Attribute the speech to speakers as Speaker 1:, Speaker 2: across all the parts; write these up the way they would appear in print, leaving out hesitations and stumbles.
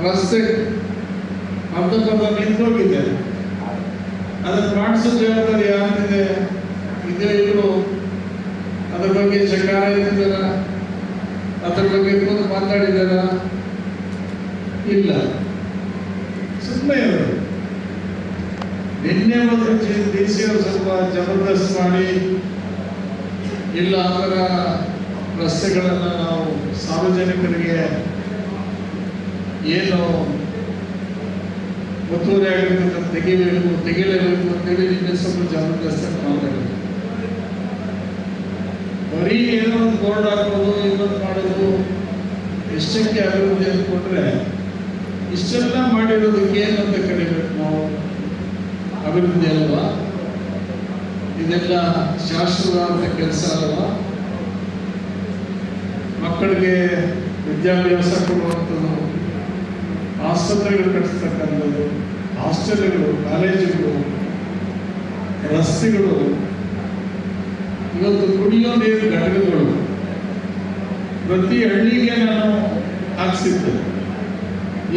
Speaker 1: ರಸ್ತೆ ಅರ್ಧಕ್ಕರ್ಧ ನಿಂತೋಗಿದೆ. ಅದನ್ನು ಮಾಡಿಸೋ ಜವಾಬ್ದಾರಿ ಯಾರಿದೆ? ಇದೇ ಇವರು ಅದ್ರ ಬಗ್ಗೆ ಚಕಾರ ಎತ್ತಿದಾರ? ಅದ್ರ ಬಗ್ಗೆ ಕೂತು ಮಾತಾಡಿದಾರ? ಇಲ್ಲ, ಸುಮ್ಮನೆ ಅವರು ನಿನ್ನೆ ಒಂದು ಡಿ ಸಿ ಅವರು ಸ್ವಲ್ಪ ಜಬರ್ದಸ್ತ್ ಮಾಡಿ ಇಲ್ಲ ಆ ಥರ ರಸ್ತೆಗಳನ್ನು ನಾವು ಸಾರ್ವಜನಿಕರಿಗೆ ಏನು ಒತ್ತುವರಿ ಆಗಿರ್ತಕ್ಕಂಥ ತೆಗಿಲೇಬೇಕು ಅಂತೇಳಿ ನಿನ್ನೆ ಸ್ವಲ್ಪ ಜಬರ್ದಸ್ತ್ ಮಾತಾಡೋದು. ಬರೀ ಏನೋ ಒಂದು ಬೋರ್ಡ್ ಹಾಕೋದು ಇನ್ನೊಂದು ಮಾಡೋದು ಎಷ್ಟಕ್ಕೆ ಅಭಿವೃದ್ಧಿ ಅಂದ್ಕೊಂಡ್ರೆ ಇಷ್ಟೆಲ್ಲ ಮಾಡಿರೋದಕ್ಕೆ ಏನಂತ ಕರಿಬೇಕು ನಾವು? ಅಭಿವೃದ್ಧಿ ಅಲ್ವಾ? ಇದೆಲ್ಲ ಶಾಶ್ವತ ಕೆಲಸ ಅಲ್ವಾ? ಮಕ್ಕಳಿಗೆ ವಿದ್ಯಾಭ್ಯಾಸ ಕೊಡುವಂಥದ್ದು, ಆಸ್ಪತ್ರೆಗಳು ಕಟ್ಟಿಸ್ತಕ್ಕಂಥದ್ದು, ಹಾಸ್ಟೆಲ್ಗಳು, ಕಾಲೇಜುಗಳು, ರಸ್ತೆಗಳು, ಇವತ್ತು ಕುಡಿಯೋ ನೀರು ಘಟಕಗಳು ಪ್ರತಿ ಹಳ್ಳಿಗೆ ನಾನು ಹಾಕ್ಸಿದ್ದೆ.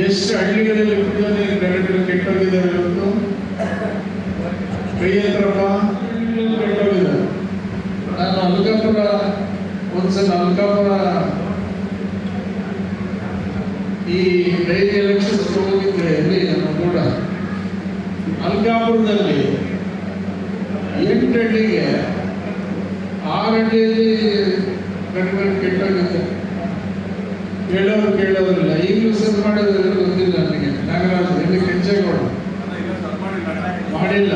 Speaker 1: ಎಷ್ಟು ಹಳ್ಳಿಗಳಲ್ಲಿ ಕುಡಿಯೋ ನೀರು ಘಟಕಗಳು ಕೆಟ್ಟೋಗಿದ್ದಾರೆ ಇವತ್ತು? ಕೈ ಹತ್ರಪ್ಪ ಕೆಟ್ಟೋಗಿದ್ದಾರೆ. ನಾನು ಅಲ್ಕಾಪುರ ಒಂದ್ಸಲ ಅಲ್ಕಾಪುರ ಈ ಡೈರಿ ಎಲೆಕ್ಷನ್ಸ್ ಹೋಗಿದ್ರೆ ಅಲ್ಲಿ ನಮ್ಮ ಕೂಡ ಅಲ್ಕಾಪುರದಲ್ಲಿ 8 ಹಳ್ಳಿಗೆ 6 ಹಳ್ಳಿಯಲ್ಲಿ ಘಟಕಗಳು ಕೆಟ್ಟೋಗಿದ್ದೆ. ಕೇಳೋರಿಲ್ಲ. ಈಗಲೂ ಸರ್ ಮಾಡೋದ್ರೆ ಗೊತ್ತಿಲ್ಲ ನನಗೆ. ನಾಗರಾಜ್ ಎಲ್ಲಿ ಕೆಂಚೇಗೌಡ ಮಾಡಿಲ್ಲ.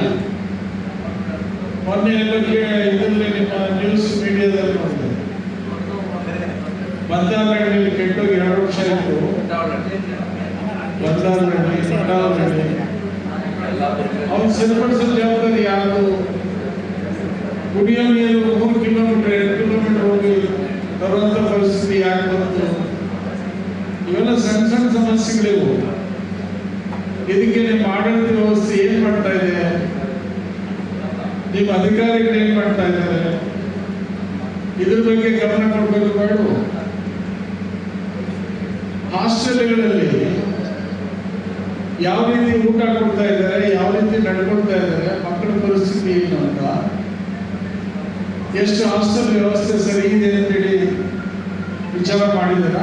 Speaker 1: ಮೊನ್ನೆ ಇದರಲ್ಲಿ ನಿಮ್ಮ ನ್ಯೂಸ್ ಮೀಡಿಯಾದಲ್ಲಿ ನೋಡಿದೆ, ಬಂದಾಲಹಳ್ಳಿಯಲ್ಲಿ ಕೆಟ್ಟೋಗಿ 2 ವರ್ಷ ಆಯಿತು. ಬಂದಾಲಹಳ್ಳಿ ಅವ್ನು ಸರಿಪಡಿಸೋ ಜವಾಬ್ದಾರಿ ಯಾರು? ಕುಡಿಯೋ ನೀರು 3 ಕಿಲೋಮೀಟರ್ 2 ಕಿಲೋಮೀಟರ್ ಹೋಗಿ ತರುವಂಥ ಪರಿಸ್ಥಿತಿ ಯಾಕೆ ಬಂತು? ಇವೆಲ್ಲ ಸಣ್ಣ ಸಣ್ಣ ಸಮಸ್ಯೆಗಳಿವು. ಇದಕ್ಕೆ ನಿಮ್ಮ ಆಡಳಿತ ವ್ಯವಸ್ಥೆ ಏನ್ ಮಾಡ್ತಾ ಇದೆ? ನಿಮ್ಮ ಅಧಿಕಾರಿಗಳು ಏನ್ ಮಾಡ್ತಾ ಇದ್ದಾರೆ? ಇದ್ರ ಬಗ್ಗೆ ಗಮನ ಕೊಡಬೇಕು ಬೇಡ? ಹಾಸ್ಟೆಲ್ಗಳಲ್ಲಿ ಯಾವ ರೀತಿ ಊಟ ಕೊಡ್ತಾ ಇದ್ದಾರೆ, ಯಾವ ರೀತಿ ನಡ್ಕೊಳ್ತಾ ಇದ್ದಾರೆ, ಮಕ್ಕಳ ಪರಿಸ್ಥಿತಿ ಏನು ಅಂತ, ಎಷ್ಟು ಹಾಸ್ಟೆಲ್ ವ್ಯವಸ್ಥೆ ಸರಿ ಇದೆ ಅಂತೇಳಿ ವಿಚಾರ ಮಾಡಿದಾರ?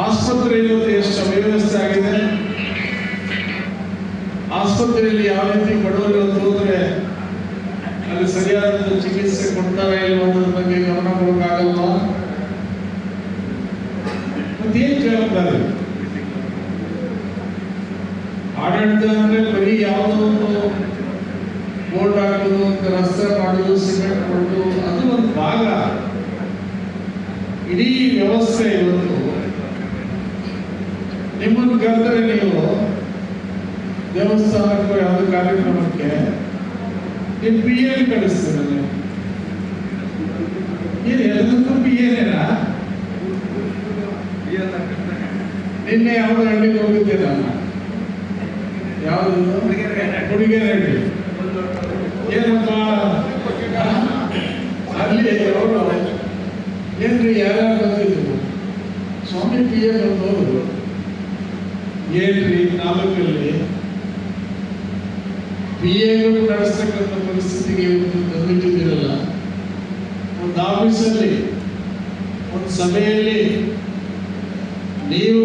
Speaker 1: ಆಸ್ಪತ್ರೆ ಇವತ್ತು ಎಷ್ಟು ಅವ್ಯವಸ್ಥೆ ಆಗಿದೆ? ಆಸ್ಪತ್ರೆಯಲ್ಲಿ ಯಾವ ರೀತಿ ಬಡವರು ಹೋದ್ರೆ ಅಲ್ಲಿ ಸರಿಯಾದ ಚಿಕಿತ್ಸೆ ಕೊಡ್ತಾರೆ ಇಲ್ಲೋ ಅನ್ನೋದ್ರ ಬಗ್ಗೆ ಗಮನ ಕೊಡೋಕ್ಕಾಗಲ್ವಾ? ಮತ್ತೇನು ಜವಾಬ್ದಾರಿ? ಆಡಳಿತ ಅಂದ್ರೆ ಬರೀ ಯಾವುದೋ ಒಂದು ಬೋರ್ಡ್ ಹಾಕೋದು, ರಸ್ತೆ ಮಾಡೋದು, ಸಿಮೆಂಟ್ ಕೊಡೋದು ಅದು ಒಂದು ಭಾಗ. ಇಡೀ ವ್ಯವಸ್ಥೆ ಇವತ್ತು ನಿಮ್ಮನ್ನು ಕರೆದರೆ ನೀವು ದೇವಸ್ಥಾನಕ್ಕೂ ಯಾವುದೋ ಕಾರ್ಯಕ್ರಮಕ್ಕೆ ನೀವು PA ಕಳಿಸ್ತೀರ. ಏನು ಎಲ್ಲದಕ್ಕೂ PA-ನೇನಾ? ನಿನ್ನೆ ಯಾವುದೋ ಹಳ್ಳಿಗೆ ಹೋಗಿದ್ದೆ ನಾನು. ಯಾವುದು? ಹುಡುಗಿಯರ ಹಳ್ಳಿ. ಏನಪ್ಪ ಅಲ್ಲಿ ಅವರು ಏನ್ರಿ ಯಾರ್ಯಾರು ಬಂದಿದ್ರು? ಸ್ವಾಮಿ PA ಬಂದವರು ಏನ್ರಿ ತಾಲೂಕಲ್ಲಿ PA-ಗಳು ನಡೆಸ್ತಕ್ಕಂಥ ಪರಿಸ್ಥಿತಿಗೆ ತಂದಿಟ್ಟಿದ್ದೀರಲ್ಲ. ಒಂದು ಆಫೀಸಲ್ಲಿ ಒಂದು ಸಭೆಯಲ್ಲಿ ನೀವು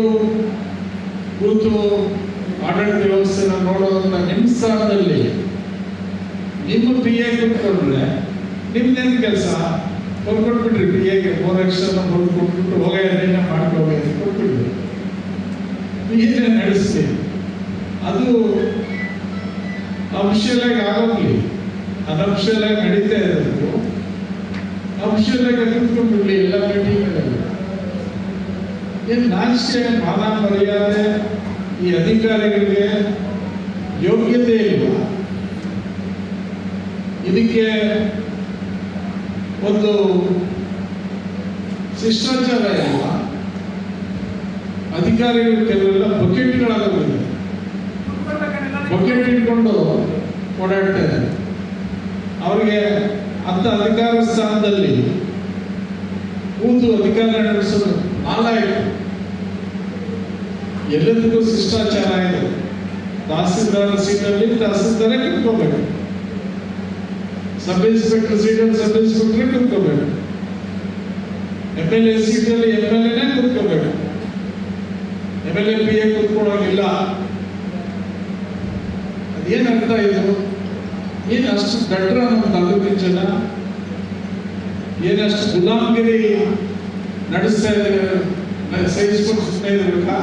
Speaker 1: ಕೂತು ಆಡಳಿತ ವ್ಯವಸ್ಥೆನ ನೋಡುವಂತ ನಿಮ್ಮ ಸ್ಥಾನದಲ್ಲಿ ನಿಮ್ಮ PA ಕೂತ್ಕೊಂಡ್ರೆ ನಿಮ್ದೇನು ಕೆಲಸ? ಕೊಟ್ಬಿಟ್ರಿ PA-ಗೆ 3 ಲಕ್ಷ ಕೊಟ್ಬಿಟ್ಟು ಹೋಗೇನ ಮಾಡ್ಕೋಗಿ ಕೊಟ್ಬಿಟ್ರಿ. PA ನಡೆಸ್ತೀವಿ. ಅದು ಅಫಿಷಿಯಲ್ ಆಗಿ ಆಗೋಗ್ಲಿ, ಅನ್ಅಫಿಷಿಯಲ್ ಆಗಿ ನಡೀತಾ ಇರೋದು. ಅಫಿಷಿಯಲ್ ಆಗಿ ಕೂತ್ಕೊಂಡ್ಬಿಡ್ಲಿ ಎಲ್ಲ ಮೀಟಿಂಗ್ಗಳಲ್ಲಿ. ಏನು ನಾಚಿಕೆ, ಮಾನ ಮರ್ಯಾದೆ ಈ ಅಧಿಕಾರಿಗಳಿಗೆ ಯೋಗ್ಯತೆ ಇಲ್ವಾ? ಇದಕ್ಕೆ ಒಂದು ಶಿಷ್ಟಾಚಾರ ಇಲ್ವಾ? ಅಧಿಕಾರಿಗಳು ಕೆಲವೆಲ್ಲ ಬಕೆಟ್ಗಳಾಗೋದಿಲ್ಲ, ಬಕೆಟ್ ಇಟ್ಕೊಂಡು ಓಡಾಡ್ತಾ ಇದ್ದಾರೆ. ಅವ್ರಿಗೆ ಅಂತ ಅಧಿಕಾರ ಸ್ಥಾನದಲ್ಲಿ ಕೂತು ಅಧಿಕಾರ ನಡೆಸೋದು ನಾಲಾಯಕ. ಎಲ್ಲದಕ್ಕೂ ಶಿಷ್ಟಾಚಾರ ಇದೆ. ತಹಸೀಲ್ದಾರ್ ಸೀಟಲ್ಲಿ ತಹಸೀಲ್ದಾರೇ ಕುತ್ಕೋಬೇಕು, ಸಬ್ ಇನ್ಸ್ಪೆಕ್ಟರ್ ಸೀಟಲ್ಲಿ ಸಬ್ ಇನ್ಸ್ಪೆಕ್ಟರೇ ಕುತ್ಕೋಬೇಕು, MLA ಸೀಟಲ್ಲಿ MLAನೇ ಕುತ್ಕೋಬೇಕು, MLA PA ಕುತ್ಕೊಳ್ಳೋಂಗಿಲ್ಲ. ಅದೇನು ಅರ್ಥ ಇದು? ಏನು ಅಷ್ಟು ದಡ್ರ ನಮ್ಮ ತಾಲೂಕಿನ ಜನ? ಏನಷ್ಟು ಗುಲಾಮಗಿರಿ ನಡೆಸ್ತಾ ಇದ್ದಾರೆ? ಸಹಿಸ್ಕೊಂಡು ಸುಮ್ಮನೆ ಇರಬೇಕಾ?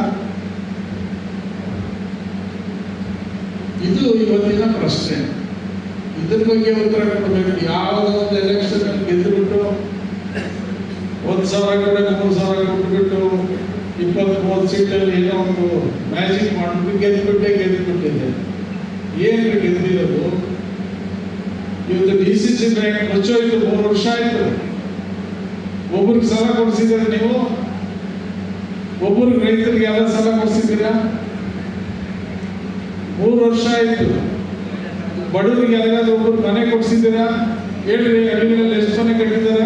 Speaker 1: ಇದು ಇವತ್ತಿನ ಪ್ರಶ್ನೆ. ಇದ್ರ ಬಗ್ಗೆ ಉತ್ತರ ಕೊಡಬೇಕು. ಯಾವುದೋ ಒಂದು ಎಲೆಕ್ಷನ್ ಗೆದ್ದುಬಿಟ್ಟು 1,000 ಕಡೆ 3,000 ಕೊಟ್ಬಿಟ್ಟು 20-30 ಸೀಟಲ್ಲಿ ಏನೋ ಒಂದು ಮ್ಯಾಜಿಕ್ ಮಾಡ್ಬಿಟ್ಟು ಗೆದ್ದುಬಿಟ್ಟಿದೆ. ಏನು ಗೆದ್ದಿರೋದು? ಇವತ್ತು DCC ಬ್ಯಾಂಕ್ ಮುಚ್ಚೋಯ್ತು, 3 ವರ್ಷ ಆಯ್ತು. ಒಬ್ಬರಿಗೆ ಸಾಲ ಕೊಡಿಸಿದ್ರೆ ನೀವು, ಒಬ್ಬರಿಗೆ ರೈತರಿಗೆ ಎಲ್ಲ ಸಾಲ ಕೊಡಿಸಿದ್ದೀರಾ? 3 ವರ್ಷ ಆಯ್ತು. ಬಡವರಿಗೆ ಯಾರಿಗಾದ್ರೂ ಒಬ್ಬರು ಮನೆ ಕೊಡಿಸಿದ್ದೀರಾ? ಹೇಳ್ರಿ, ಹಳ್ಳಿಗಳಲ್ಲಿ ಎಷ್ಟು ಮನೆ ಕಟ್ಟಿದ್ದಾರೆ?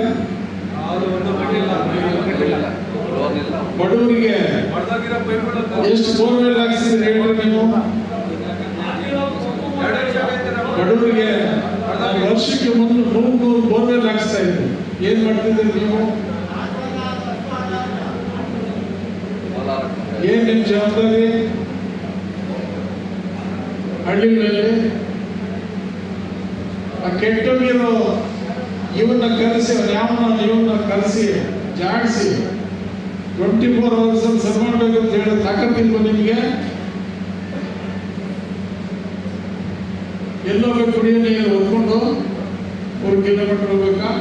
Speaker 1: ಬಡವರಿಗೆ ಎಷ್ಟು ಬೋರ್ವೆಲ್ ಹಾಕ್ಸಿದ್ರೆ ಹೇಳ್ರಿ ನೀವು? ಬಡವರಿಗೆ ವರ್ಷಕ್ಕೆ 100 ಬೋರ್ವೆಲ್ ಹಾಕ್ಸ್ತಾ ಇದ್ರು. ಏನ್ ಮಾಡ್ತಿದ್ದೀರಿ ನೀವು? ಏನ್ ನಿಮ್ ಜವಾಬ್ದಾರಿ? ಹಳ್ಳಿಗಳಲ್ಲಿ ಆ ಕೆಟ್ಟೋಗಿರೋ ಇವನ್ನ ಕರೆಸಿ, ಇವನ್ನ ಕರೆಸಿ ಜಾಡಿಸಿ 24 hours ಸರ್ ಮಾಡಬೇಕು ಅಂತ ಹೇಳೋ ತಾಕತ್ತಿಲ್ವ ನಿಮಗೆ? ಎಲ್ಲೋಗ್ಬೇಕು? ಕುಡಿಯೋ ನೀರು ಹೊತ್ಕೊಂಡು 3 ಕಿಲೋಮೀಟರ್ ಹೋಗ್ಬೇಕಾ?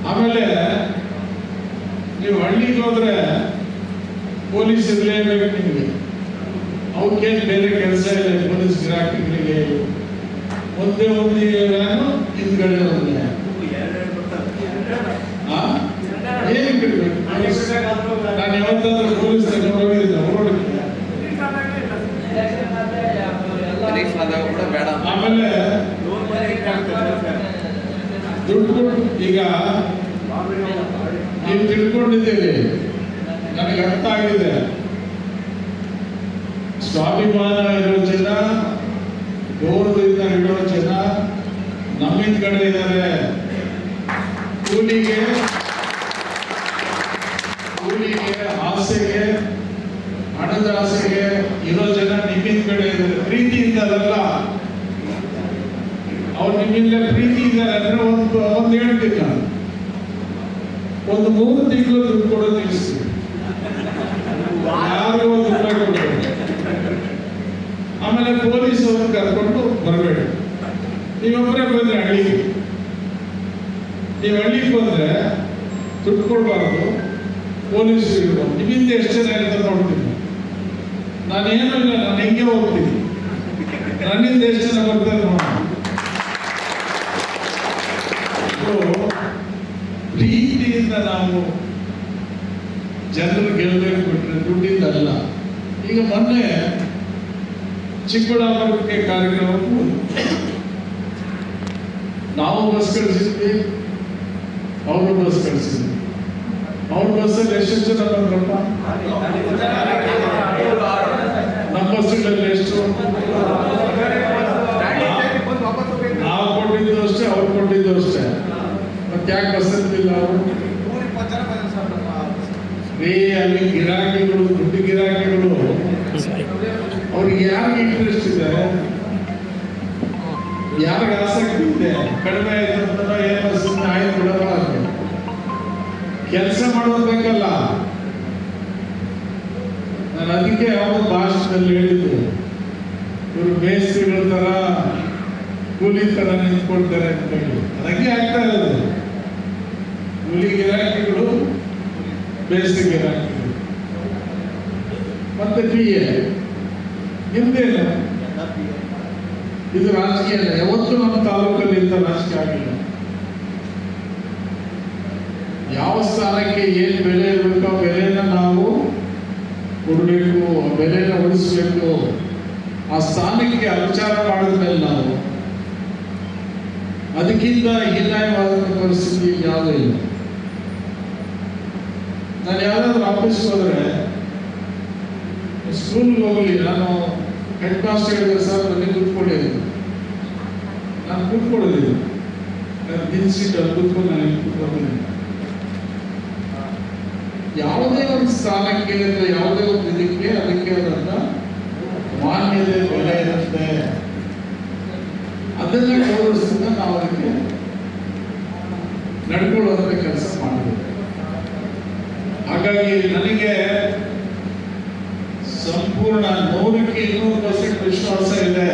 Speaker 1: ಆಮೇಲೆ ನೀವು ಹಳ್ಳಿಗೆ ಹೋದ್ರೆ ಪೊಲೀಸ್ ಇರಲೇಬೇಕು ನಿಮಗೆ. ಅವಕ್ಕೇನು ಬೇರೆ ಕೆಲಸ ಇಲ್ಲ. ಪೊಲೀಸ್ ಗಿರಾಕಿಗಳಿಗೆ ಒಂದೇ ಒಂದು ವ್ಯಾನು, ಹಿಂದ್ಗಡೆ ಒಂದು ವ್ಯಾನ್. ಏನಕ್ಕೆ ಇರ್ಬೇಕು? ನಾನು ಯಾವತ್ತಾದ್ರೂ ಪೊಲೀಸ್ ತಗೊಂಡು ಹೋಗಿದ್ದೀನಿ ರೋಡ್ಗೆ. ಆಮೇಲೆ ದುಡ್ಡು ಈಗ ನೀವು ತಿಳ್ಕೊಂಡಿದ್ದೀರಿ, ನನಗೆ ಅರ್ಥ ಆಗಿದೆ. ಸ್ವಾಭಿಮಾನ ಇರೋ ಜನ, ಗೌರವದಿಂದ ಇರೋ ಜನ ನಮ್ಮಿಂದ ಕಡೆ ಇದ್ದಾರೆ. ಕೂಲಿಗೆ ಆಸೆಗೆ, ಹಣದ ಆಸೆಗೆ ಇರೋ ಜನ ನಿಮ್ಮಿಂದ ಕಡೆ ಇದ್ದಾರೆ. ಪ್ರೀತಿಯಿಂದ ಅಲ್ಲ, ಅವ್ರು ನಿಮ್ಮಿಂದ ಪ್ರೀತಿ ಇದ್ದಾರೆ ಅಂದ್ರೆ ಒಂದು ಹೇಳ್ತೀನಿ ನಾನು, ಒಂದು 3 ತಿಂಗಳು ದುಡ್ಡು ಕೊಡೋದು ನಿಲ್ಲಿಸಿ. ಯಾರಿಗೂ ಒಂದು ರೂಪಾಯಿ ಕೊಡಬೇಡಿ. ಆಮೇಲೆ ಪೊಲೀಸ್ ಅವ್ರನ್ನ ಕರ್ಕೊಂಡು ಬರಬೇಡಿ. ನೀವೊಬ್ಬರೇ ಬಂದ್ರೆ ಹಳ್ಳಿಗೆ, ನೀವು ಹಳ್ಳಿಗೆ ಬಂದ್ರೆ ದುಡ್ಡು ಕೊಡಬಾರ್ದು, ಪೊಲೀಸ್ ಇರ್ಬೋದು. ನಿಮ್ಮಿಂದ ಎಷ್ಟು ಜನ ಇರ್ತಾರೆ ನೋಡ್ತೀನಿ. ನಾನೇನೂ ಇಲ್ಲ, ನಾನು ಹೆಂಗೆ ಹೋಗ್ತೀನಿ, ನನ್ನಿಂದ ಎಷ್ಟು ಜನ ಬರ್ತಾರೆ ನೋಡಿ. ಪ್ರೀತಿಯಿಂದ ನಾವು ಜನರು ಗೆಲ್ಲಬೇಕು ಬಿಟ್ರೆ ದುಡ್ಡಿಂದ ಅಲ್ಲ. ಈಗ ಮೊನ್ನೆ ಚಿಕ್ಕಬಳ್ಳಾಪುರಕ್ಕೆ ಕಾರ್ಯಕ್ರಮಕ್ಕೂ ನಾವು ಬಸ್ ಕಳಿಸಿದ್ವಿ, ಅವರು ಬಸ್ ಕಳಿಸಿದ್ವಿ. ಅವ್ರ ಬಸ್ಸಲ್ಲಿ ಎಷ್ಟು ಜನ ಬಂದ್ರಪ್ಪ? ನಮ್ಮ ಬಸ್ಗಳಲ್ಲಿ ಎಷ್ಟು? ನಾವು ಕೊಟ್ಟಿದ್ದು ಅಷ್ಟೇ, ಅವ್ರು ಕೊಟ್ಟಿದ್ದು ಅಷ್ಟೇ. ಮತ್ತೆ ಯಾಕೆ ಬಸ್ ಇರ್ತಿಲ್ಲ ಅವರು? ಅಲ್ಲಿ ಗಿರಾಕಿಗಳು, ದುಡ್ಡು ಗಿರಾಕಿಗಳು, ಅವ್ರಿಗೆ ಯಾರಿಗೆ ಇಂಟ್ರೆಸ್ಟ್ ಇದೆ, ಯಾರಿಗೆ ಆಸಕ್ತಿ ಇದೆ? ಕಡಿಮೆ ಆಯ್ತು ಅಂತ ಏನೋ ಸುಮ್ಮನೆ ಆಯ್ತು ಬಿಡಲ್ಲ ಅಂತ ಕೆಲಸ ಮಾಡೋದು ಬೇಕಲ್ಲ. ನಾನು ಅದಕ್ಕೆ ಯಾವುದೋ ಭಾಷಣದಲ್ಲಿ ಹೇಳಿದ್ದು, ಇವರು ಮೇಸ್ತ್ರಿಗಳ ತರ ಕೂಲಿ ತರ ನಿಂತ್ಕೊಳ್ತಾರೆ ಅಂತ ಹೇಳಿ. ಅದಕ್ಕೆ ಆಗ್ತಾ ಇರೋದು. ಕೂಲಿ ಗಿರಾಕಿಗಳು, ಮೇಸ್ತ್ರಿ ಗಿರಾಕಿಗಳು, ಮತ್ತೆ PA. ನಿಮ್ದೇನು ಇದು? ರಾಜಕೀಯ ಅಲ್ಲ. ಯಾವತ್ತೂ ನಮ್ಮ ತಾಲೂಕಲ್ಲಿ ಇಂಥ ರಾಜಕೀಯ ಆಗಿಲ್ಲ. ಯಾವ ಸ್ಥಾನಕ್ಕೆ ಏನು ಬೆಲೆ ಇರಬೇಕು ಆ ಬೆಲೆನ ನಾವು ಕೊಡಬೇಕು, ಆ ಬೆಲೆನ ಉಳಿಸ್ಬೇಕು. ಆ ಸ್ಥಾನಕ್ಕೆ ಅಪಚಾರ ಮಾಡಿದ್ಮೇಲೆ ನಾವು ಅದಕ್ಕಿಂತ ಹೀನಾಯವಾದ ಪರಿಸ್ಥಿತಿ ಯಾವುದೂ ಇಲ್ಲ. ನಾನು ಯಾವ್ದಾದ್ರು ಆಫೀಸ್ಗೆ ಹೋದ್ರೆ ಸ್ಕೂಲ್ಗೆ ಹೋಗಲಿ, ನಾನು ಹೆಡ್ ಮಾಸ್ಟರ್ ಹೇಳಿದ್ರೆ ಸರ್ ನನಗೆ ಕೂತ್ಕೊಳ್ಳಿ, ನಾನು ಕೂತ್ಕೊಳ್ಳೋದಿಲ್ಲ, ನಾನು ದಿನ ಸೀಟಲ್ಲಿ ಕೂತ್ಕೊಂಡು ನನಗೆ ಕೂತ್ಕೊಳ್ಳೋದಿಲ್ಲ. ಯಾವುದೇ ಒಂದು ಸ್ಥಾನಕ್ಕೆ ಅಥವಾ ಯಾವುದೇ ಒಂದು ಇದಕ್ಕೆ ಅದಕ್ಕೆ ಆದಂತ ಮಾನ್ಯತೆ ಬೆಲೆ ಇರುತ್ತೆ. ಅದನ್ನ ಗೌರವಿಸಿದ ನಾವು ಅದಕ್ಕೆ ನಡ್ಕೊಳ್ಳುವಂತ ಕೆಲಸ ಮಾಡಬೇಕು. ಹಾಗಾಗಿ ನನಗೆ ಸಂಪೂರ್ಣ 100% ವಿಶ್ವಾಸ ಇದೆ,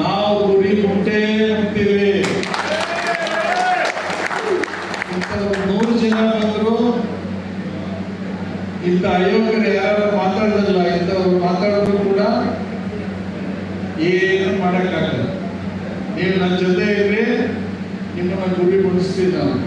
Speaker 1: ನಾವು ಗುರಿ ಮುಟ್ಟೇ ಮುಟ್ತೀವಿ. 100 ಜನ ಬಂದ್ರು ಇಂಥ ಅಯೋಗ್ಯರು ಯಾರು ಮಾತಾಡೋದಿಲ್ಲ, ಇಂಥವ್ರು ಮಾತಾಡೋದು ಕೂಡ ಏನು ಮಾಡಕ್ಕಾಗಲ್ಲ. ನೀವು ನನ್ನ ಜೊತೆ ಇದ್ರೆ ನಿಮ್ಮನ್ನ ಗುರಿ ಮುಟ್ಟಿಸ್ತೀನಿ ನಾನು.